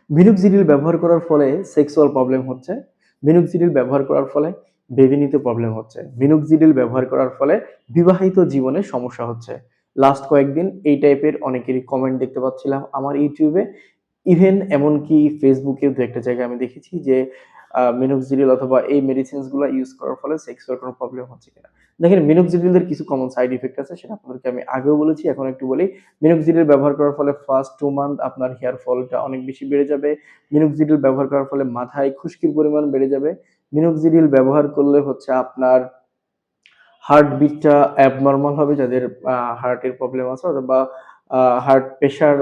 Minoxidil ব্যবহার করার ফলে সেক্সুয়াল প্রবলেম হচ্ছে। মিনোক্সিডিল ব্যবহার করার ফলে বেবি নিতে প্রবলেম হচ্ছে। মিনোক্সিডিল ব্যবহার করার ফলে বিবাহিত জীবনে সমস্যা হচ্ছে। লাস্ট কয়েকদিন এই টাইপের অনেকেরই কমেন্ট দেখতে পাচ্ছিলাম আমার ইউটিউবে। ইভেন এমনকি ফেসবুকেও দু একটা জায়গায় আমি দেখেছি যে মিনোক্সিডিল অথবা এই মেডিসিনস গুলা ইউজ করার ফলে সেক্সুয়াল কোনো প্রবলেম হচ্ছে কিনা। দেখেন মিনোক্সিডিলের কিছু কমন সাইড ইফেক্ট আছে, সেটা আপনাদেরকে আমি আগেও বলেছি, এখন একটু বলি। মিনোক্সিডিল ব্যবহার করার ফলে ফার্স্ট 2 মান্থ আপনার হেয়ার ফলটা অনেক বেশি বেড়ে যাবে। মিনোক্সিডিল ব্যবহার করার ফলে মাথায় খুশকির পরিমাণ বেড়ে যাবে। মিনোক্সিডিল ব্যবহার করলে হচ্ছে আপনার হার্টবিটটা অ্যাবনরমাল হবে, যাদের হার্টের প্রবলেম আছে অথবা হার্ট প্রেশার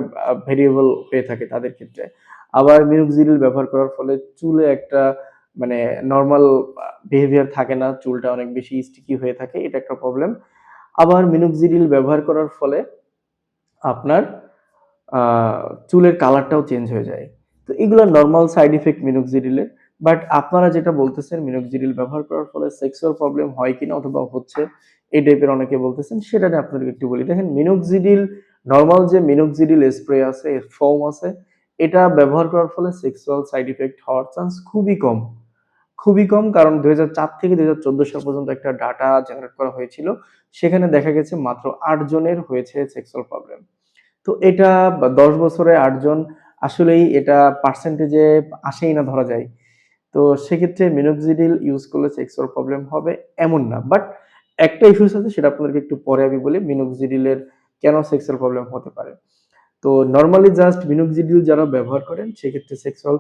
ভেরিয়েবল হয়ে থাকে তাদের ক্ষেত্রে। আবার মিনোক্সিডিল ব্যবহার করার ফলে চুলে একটা মানে নরমাল বিহেভিয়ার থাকে না, চুলটা অনেক বেশি স্টিকি হয়ে থাকে, এটা একটা প্রবলেম। আবার মিনোক্সিডিল ব্যবহার করার ফলে আপনার আ চুলের কালারটাও চেঞ্জ হয়ে যায়। তো এগুলা নরমাল সাইড ইফেক্ট মিনোক্সিডিলের। বাট আপনারা যেটা বলতেছেন মিনোক্সিডিল ব্যবহার করার ফলে সেক্সুয়াল প্রবলেম হয় কিনা অথবা হচ্ছে, এই টাইপের অনেকে বলতেছেন, সেটা নিয়ে আপনাদেরকে একটু বলি। দেখেন মিনোক্সিডিল, নরমাল যে মিনোক্সিডিল স্প্রে আছে, ফোম আছে, এটা ব্যবহার করার ফলে সেক্সুয়াল সাইড ইফেক্ট হওয়ার চান্স খুবই কম। খুবই কম, কারণ ২০০৪ থেকে ২০১৪ সাল পর্যন্ত একটা ডাটা জেনারেট করা হয়েছিল। সেখানে দেখা গেছে মাত্র ৮ জনের হয়েছে সেক্সুয়াল প্রবলেম। তো এটা ১০ বছরে ৮ জন, আসলেই এটা পার্সেন্টেজে আসেই না ধরা যায়। তো সেক্ষেত্রে মিনোক্সিডিল ইউজ করলে সেক্সুয়াল প্রবলেম হবে এমন না। বাট একটা ইস্যুস আছে, সেটা আপনাদেরকে একটু পরে আমি বলি মিনোক্সিডিলের কেন সেক্সুয়াল প্রবলেম হতে পারে। তো নরমালি জাস্ট মিনোক্সিডিল যারা ব্যবহার করেন সেক্ষেত্রে সেক্সুয়াল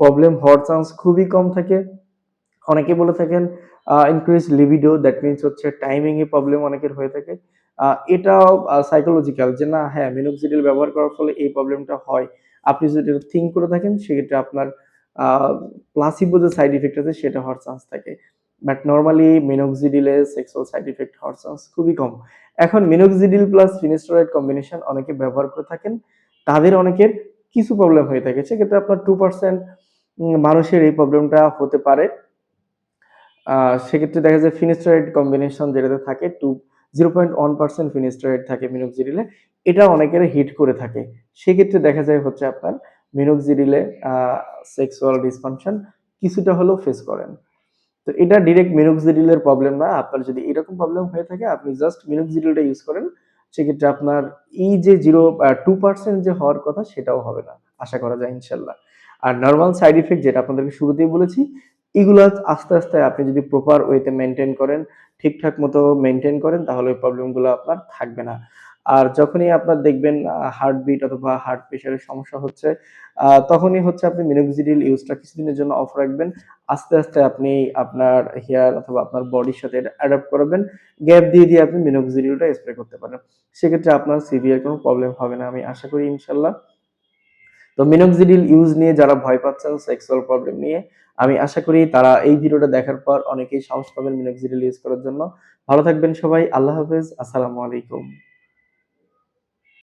প্রবলেম হওয়ার চান্স খুবই কম থাকে। অনেকে বলে থাকেন ইনক্রিজ লিবিডো, দ্যাট মিনস হচ্ছে টাইমিং এ প্রবলেম অনেকের হয়ে থাকে। এটাও সাইকোলজিক্যাল যে না, হ্যাঁ, মিনোক্সিডিল ব্যবহার করার ফলে এই প্রবলেমটা হয়। আপনি যদি এটা থিংক করে থাকেন সেক্ষেত্রে আপনার আ প্লাসিবো যে সাইড ইফেক্ট আছে সেটা হওয়ার চান্স থাকে। বাট নরমালি মিনোক্সিডিলে সেক্সুয়াল সাইড ইফেক্ট হওয়ার চান্স খুবই কম। এখন মিনোক্সিডিল প্লাস ফিনিস্টেরয়েড কম্বিনেশন অনেকে ব্যবহার করে থাকেন। তাদের অনেকের কিছু প্রবলেম হয়ে থাকে। সেক্ষেত্রে আপনার 2% মানুষের এই প্রবলেমটা হতে পারে। আ সেক্ষেত্রে দেখা যায় ফিনিস্টারাইড কম্বিনেশন যেটাতে থাকে 0.1% ফিনিস্টারাইড থাকে মিনোক্সিডিলে। এটা অনেকের হিট করে থাকে। সেক্ষেত্রে দেখা যায় হচ্ছে আপনার মিনোক্সিডিলে আ সেক্সুয়াল ডিসফাংশন কিছুটা হলেও ফেস করেন। তো এটা ডিরেক্ট মিনোক্সিডিলের প্রবলেম না। আপনার যদি এরকম প্রবলেম হয়ে থাকে আপনি জাস্ট মিনোক্সিডিলটা ইউজ করেন। সেক্ষেত্রে আপনার এই যে 2% যে হওয়ার কথা সেটাও হবে না। আশা করা যায় ইনশাআল্লাহ। আর নরমাল সাইড ইফেক্ট যেটা আপনাদেরকে শুরুতেই বলেছি, এগুলা আস্তে, আস্তে আপনি যদি প্রপার ওয়েতে মেইনটেইন করেন, ঠিকঠাক মতো মেইনটেইন করেন তাহলে ওই প্রবলেম গুলো আপনার থাকবে না। আর যখনই আপনার দেখবেন হার্টবিট অথবা হার্ট প্রেশারের সমস্যা হচ্ছে, তখনই হচ্ছে আপনি মিনোক্সিডিল ইউজটা কিছুদিনের জন্য অফ রাখবেন। আস্তে, আস্তে আপনি আপনার হেয়ার অথবা আপনার বডির সাথে এটা অ্যাডপ্ট করাবেন। গ্যাপ দিয়ে, দিয়ে আপনি মিনোক্সিডিলটা স্প্রে করতে পারেন। সেক্ষেত্রে আপনার সিভিয়ার কোনো প্রবলেম হবে না আমি আশা করি ইনশাআল্লাহ। তো মিনোক্সিডিল ইউজ নিয়ে যারা ভয় পাচ্ছেন সেক্সুয়াল প্রবলেম নিয়ে, আমি আশা করি তারা এই ভিডিওটা দেখার পর অনেকেই সাহস পাবেন মিনোক্সিডিল ইউজ করার জন্য। ভালো থাকবেন সবাই। আল্লাহ হাফেজ। আসসালামু আলাইকুম।